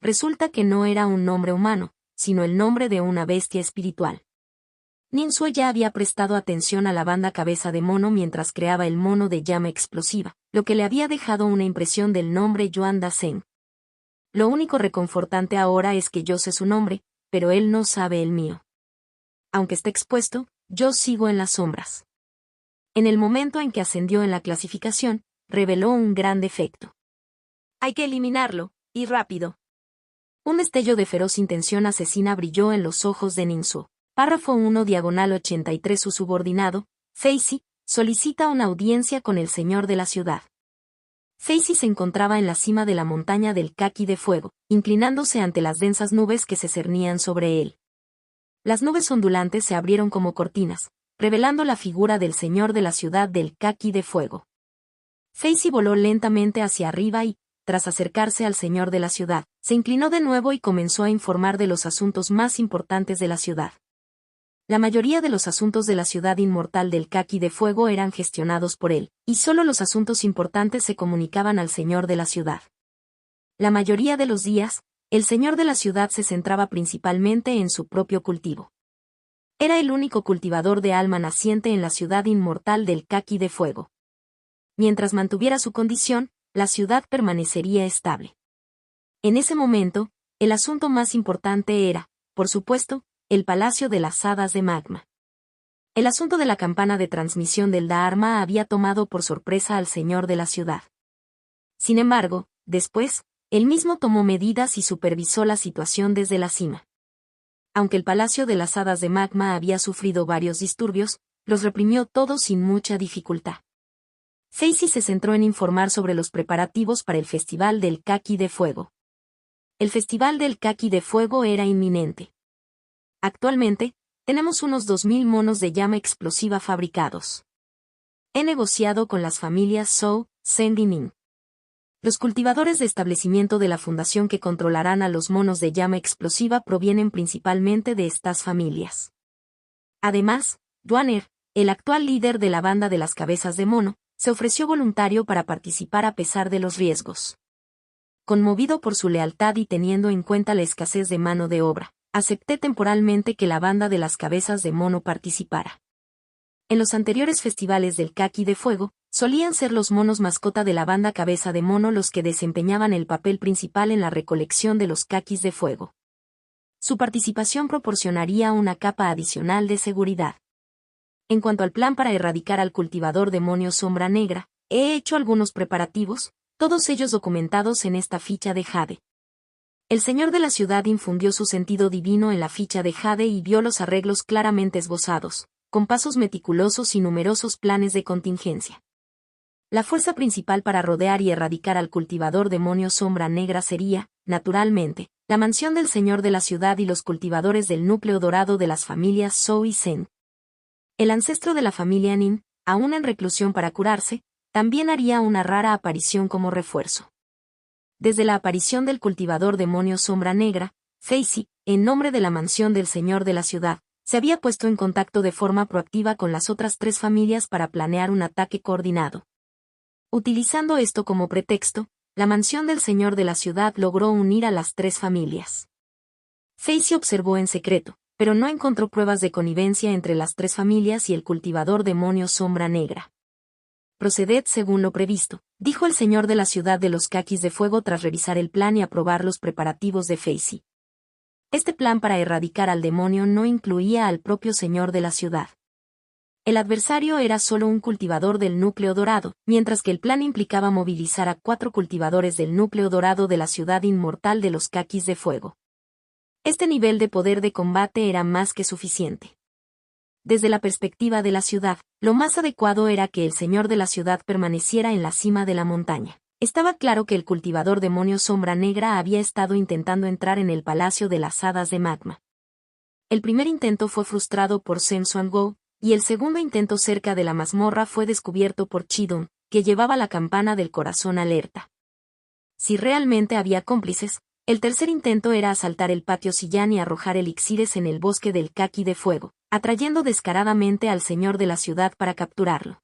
Resulta que no era un nombre humano, sino el nombre de una bestia espiritual. Ninsuo ya había prestado atención a la banda cabeza de mono mientras creaba el mono de llama explosiva, lo que le había dejado una impresión del nombre Yuan Dasen. Lo único reconfortante ahora es que yo sé su nombre, pero él no sabe el mío. Aunque esté expuesto, yo sigo en las sombras. En el momento en que ascendió en la clasificación, reveló un gran defecto. Hay que eliminarlo, y rápido. Un destello de feroz intención asesina brilló en los ojos de Ninsuo. Párrafo 1 diagonal 83. Su subordinado, Feizi, solicita una audiencia con el señor de la ciudad. Feizi se encontraba en la cima de la montaña del Kaki de Fuego, inclinándose ante las densas nubes que se cernían sobre él. Las nubes ondulantes se abrieron como cortinas, revelando la figura del señor de la ciudad del Kaki de Fuego. Feizi voló lentamente hacia arriba y, tras acercarse al señor de la ciudad, se inclinó de nuevo y comenzó a informar de los asuntos más importantes de la ciudad. La mayoría de los asuntos de la ciudad inmortal del Kaki de Fuego eran gestionados por él, y solo los asuntos importantes se comunicaban al señor de la ciudad. La mayoría de los días, el señor de la ciudad se centraba principalmente en su propio cultivo. Era el único cultivador de alma naciente en la ciudad inmortal del Kaki de Fuego. Mientras mantuviera su condición, la ciudad permanecería estable. En ese momento, el asunto más importante era, por supuesto, el Palacio de las Hadas de Magma. El asunto de la campana de transmisión del Dharma había tomado por sorpresa al señor de la ciudad. Sin embargo, después, él mismo tomó medidas y supervisó la situación desde la cima. Aunque el Palacio de las Hadas de Magma había sufrido varios disturbios, los reprimió todos sin mucha dificultad. Facey se centró en informar sobre los preparativos para el Festival del Kaki de Fuego. El Festival del Kaki de Fuego era inminente. Actualmente, tenemos unos 2.000 monos de llama explosiva fabricados. He negociado con las familias Zhou, Zheng y Ning. Los cultivadores de establecimiento de la fundación que controlarán a los monos de llama explosiva provienen principalmente de estas familias. Además, Duaner, el actual líder de la banda de las cabezas de mono, se ofreció voluntario para participar a pesar de los riesgos. Conmovido por su lealtad y teniendo en cuenta la escasez de mano de obra, acepté temporalmente que la banda de las cabezas de mono participara. En los anteriores festivales del Kaki de Fuego, solían ser los monos mascota de la banda cabeza de mono los que desempeñaban el papel principal en la recolección de los Kakis de Fuego. Su participación proporcionaría una capa adicional de seguridad. En cuanto al plan para erradicar al cultivador demonio Sombra Negra, he hecho algunos preparativos, todos ellos documentados en esta ficha de Jade. El señor de la ciudad infundió su sentido divino en la ficha de Jade y vio los arreglos claramente esbozados, con pasos meticulosos y numerosos planes de contingencia. La fuerza principal para rodear y erradicar al cultivador demonio Sombra Negra sería, naturalmente, la mansión del señor de la ciudad y los cultivadores del núcleo dorado de las familias Zhou y Zheng. El ancestro de la familia Nin, aún en reclusión para curarse, también haría una rara aparición como refuerzo. Desde la aparición del cultivador demonio Sombra Negra, Facey, en nombre de la mansión del señor de la ciudad, se había puesto en contacto de forma proactiva con las otras tres familias para planear un ataque coordinado. Utilizando esto como pretexto, la mansión del señor de la ciudad logró unir a las tres familias. Facey observó en secreto, pero no encontró pruebas de connivencia entre las tres familias y el cultivador demonio Sombra Negra. Proceded según lo previsto, dijo el señor de la ciudad de los Kakis de Fuego tras revisar el plan y aprobar los preparativos de Facey. Este plan para erradicar al demonio no incluía al propio señor de la ciudad. El adversario era solo un cultivador del núcleo dorado, mientras que el plan implicaba movilizar a 4 cultivadores del núcleo dorado de la ciudad inmortal de los Kakis de Fuego. Este nivel de poder de combate era más que suficiente. Desde la perspectiva de la ciudad, lo más adecuado era que el señor de la ciudad permaneciera en la cima de la montaña. Estaba claro que el cultivador demonio Sombra Negra había estado intentando entrar en el Palacio de las Hadas de Magma. El primer intento fue frustrado por Zheng Xuanguo, y el segundo intento cerca de la mazmorra fue descubierto por Chidong, que llevaba la campana del corazón alerta. Si realmente había cómplices, el tercer intento era asaltar el patio Sillán y arrojar elixires en el bosque del Kaki de Fuego, atrayendo descaradamente al señor de la ciudad para capturarlo.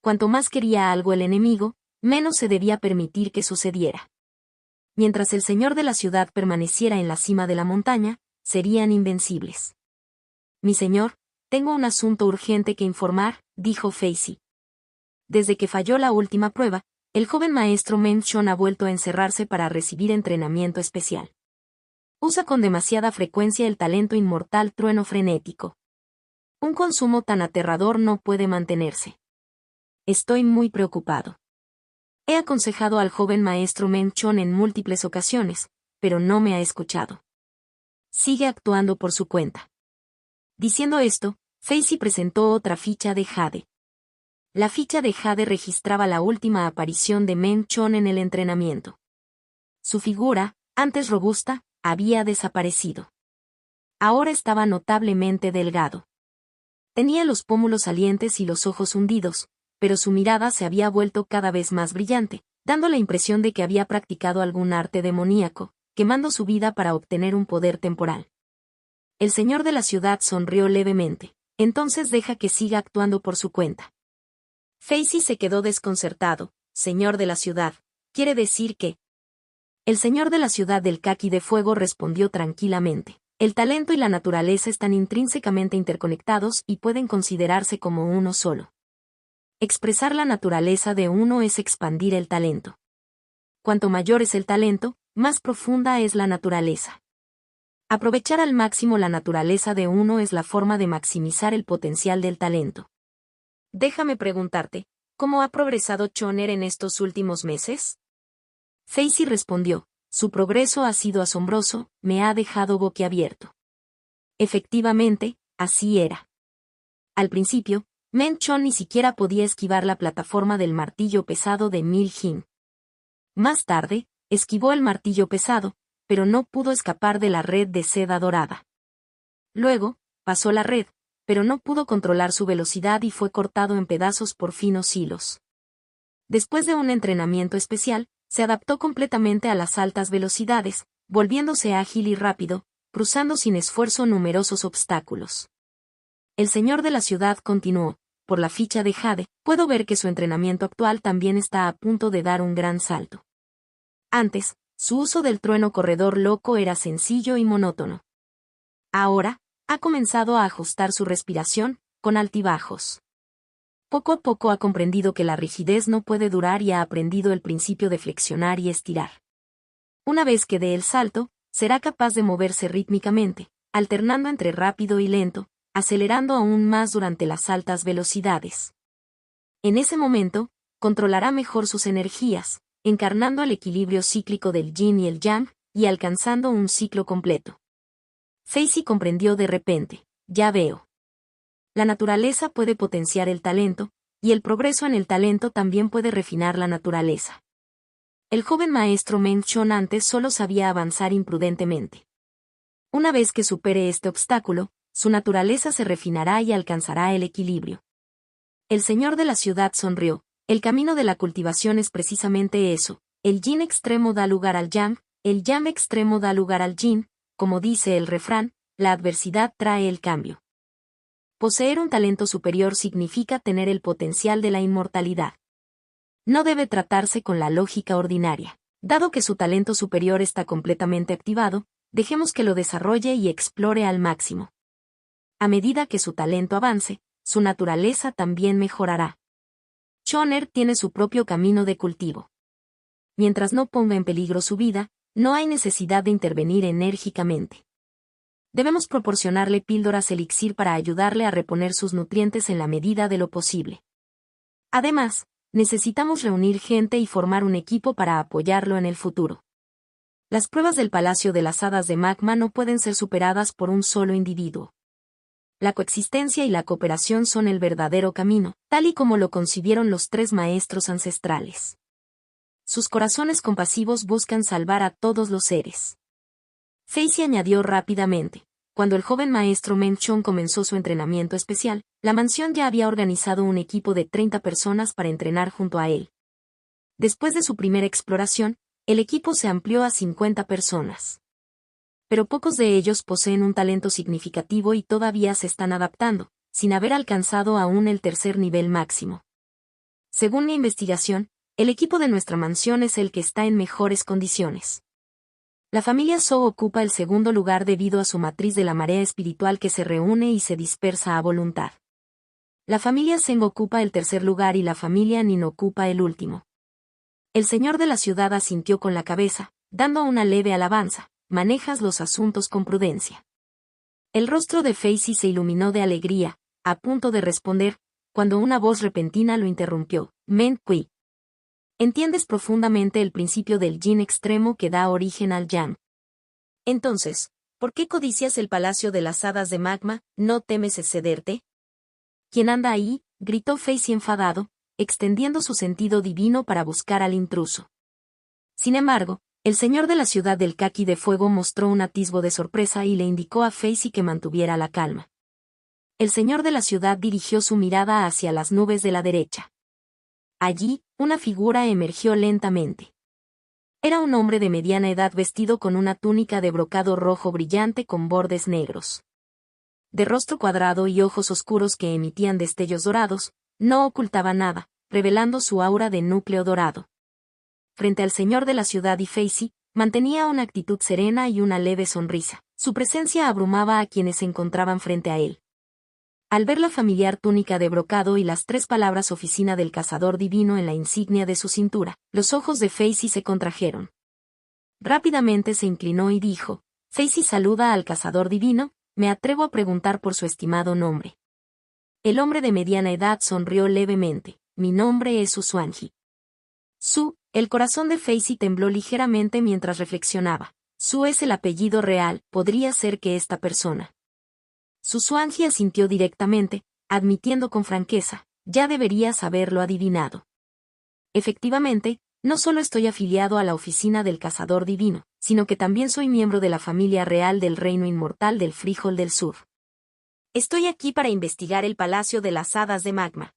Cuanto más quería algo el enemigo, menos se debía permitir que sucediera. Mientras el señor de la ciudad permaneciera en la cima de la montaña, serían invencibles. Mi señor, tengo un asunto urgente que informar, dijo Facey. Desde que falló la última prueba, el joven maestro Meng Chon ha vuelto a encerrarse para recibir entrenamiento especial. Usa con demasiada frecuencia el talento inmortal trueno frenético. Un consumo tan aterrador no puede mantenerse. Estoy muy preocupado. He aconsejado al joven maestro Meng Chon en múltiples ocasiones, pero no me ha escuchado. Sigue actuando por su cuenta. Diciendo esto, Facey presentó otra ficha de Jade. La ficha de Jade registraba la última aparición de Meng Chon en el entrenamiento. Su figura, antes robusta, había desaparecido. Ahora estaba notablemente delgado. Tenía los pómulos salientes y los ojos hundidos, pero su mirada se había vuelto cada vez más brillante, dando la impresión de que había practicado algún arte demoníaco, quemando su vida para obtener un poder temporal. El señor de la ciudad sonrió levemente. Entonces deja que siga actuando por su cuenta. Facey se quedó desconcertado. Señor de la ciudad, ¿quiere decir que? El señor de la ciudad del Kaki de Fuego respondió tranquilamente. El talento y la naturaleza están intrínsecamente interconectados y pueden considerarse como uno solo. Expresar la naturaleza de uno es expandir el talento. Cuanto mayor es el talento, más profunda es la naturaleza. Aprovechar al máximo la naturaleza de uno es la forma de maximizar el potencial del talento. Déjame preguntarte, ¿cómo ha progresado Choner en estos últimos meses? Facey respondió, su progreso ha sido asombroso, me ha dejado boquiabierto. Efectivamente, así era. Al principio, Men Chon ni siquiera podía esquivar la plataforma del martillo pesado de Mil Jin. Más tarde, esquivó el martillo pesado, pero no pudo escapar de la red de seda dorada. Luego, pasó la red, pero no pudo controlar su velocidad y fue cortado en pedazos por finos hilos. Después de un entrenamiento especial, se adaptó completamente a las altas velocidades, volviéndose ágil y rápido, cruzando sin esfuerzo numerosos obstáculos. El señor de la ciudad continuó, por la ficha de Jade, puedo ver que su entrenamiento actual también está a punto de dar un gran salto. Antes, su uso del trueno corredor loco era sencillo y monótono. Ahora, ha comenzado a ajustar su respiración, con altibajos. Poco a poco ha comprendido que la rigidez no puede durar y ha aprendido el principio de flexionar y estirar. Una vez que dé el salto, será capaz de moverse rítmicamente, alternando entre rápido y lento, acelerando aún más durante las altas velocidades. En ese momento, controlará mejor sus energías, encarnando el equilibrio cíclico del yin y el yang, y alcanzando un ciclo completo. Facey comprendió de repente, ya veo. La naturaleza puede potenciar el talento, y el progreso en el talento también puede refinar la naturaleza. El joven maestro Men Chon antes solo sabía avanzar imprudentemente. Una vez que supere este obstáculo, su naturaleza se refinará y alcanzará el equilibrio. El señor de la ciudad sonrió, el camino de la cultivación es precisamente eso, el yin extremo da lugar al yang, el yang extremo da lugar al yin, como dice el refrán, la adversidad trae el cambio. Poseer un talento superior significa tener el potencial de la inmortalidad. No debe tratarse con la lógica ordinaria. Dado que su talento superior está completamente activado, dejemos que lo desarrolle y explore al máximo. A medida que su talento avance, su naturaleza también mejorará. Choner tiene su propio camino de cultivo. Mientras no ponga en peligro su vida, no hay necesidad de intervenir enérgicamente. Debemos proporcionarle píldoras elixir para ayudarle a reponer sus nutrientes en la medida de lo posible. Además, necesitamos reunir gente y formar un equipo para apoyarlo en el futuro. Las pruebas del Palacio de las Hadas de Magma no pueden ser superadas por un solo individuo. La coexistencia y la cooperación son el verdadero camino, tal y como lo concibieron los tres maestros ancestrales. Sus corazones compasivos buscan salvar a todos los seres. Facey añadió rápidamente. Cuando el joven maestro Men Chon comenzó su entrenamiento especial, la mansión ya había organizado un equipo de 30 personas para entrenar junto a él. Después de su primera exploración, el equipo se amplió a 50 personas. Pero pocos de ellos poseen un talento significativo y todavía se están adaptando, sin haber alcanzado aún el tercer nivel máximo. Según mi investigación, el equipo de nuestra mansión es el que está en mejores condiciones. La familia Zhou ocupa el segundo lugar debido a su matriz de la marea espiritual que se reúne y se dispersa a voluntad. La familia Zheng ocupa el tercer lugar y la familia Nin ocupa el último. El señor de la ciudad asintió con la cabeza, dando una leve alabanza, manejas los asuntos con prudencia. El rostro de Facey se iluminó de alegría, a punto de responder, cuando una voz repentina lo interrumpió, Men Kui. Entiendes profundamente el principio del yin extremo que da origen al yang. Entonces, ¿por qué codicias el palacio de las hadas de magma? ¿No temes excederte? ¿Quién anda ahí? Gritó Facey enfadado, extendiendo su sentido divino para buscar al intruso. Sin embargo, el señor de la ciudad del Kaki de Fuego mostró un atisbo de sorpresa y le indicó a Facey que mantuviera la calma. El señor de la ciudad dirigió su mirada hacia las nubes de la derecha. Allí, una figura emergió lentamente. Era un hombre de mediana edad vestido con una túnica de brocado rojo brillante con bordes negros. De rostro cuadrado y ojos oscuros que emitían destellos dorados, no ocultaba nada, revelando su aura de núcleo dorado. Frente al señor de la ciudad y Facey, Mantenía una actitud serena y una leve sonrisa. Su presencia abrumaba a quienes se encontraban frente a él. Al ver la familiar túnica de brocado y las 3 palabras Oficina del Cazador Divino en la insignia de su cintura, los ojos de Facey se contrajeron. Rápidamente se inclinó y dijo: Facey saluda al Cazador Divino, me atrevo a preguntar por su estimado nombre. El hombre de mediana edad sonrió levemente. Mi nombre es Swanji. El corazón de Facey tembló ligeramente mientras reflexionaba. Su es el apellido real, podría ser que esta persona. Swanji asintió directamente, admitiendo con franqueza: ya deberías haberlo adivinado. Efectivamente, no solo estoy afiliado a la Oficina del Cazador Divino, sino que también soy miembro de la familia real del Reino Inmortal del Frijol del Sur. Estoy aquí para investigar el Palacio de las Hadas de Magma.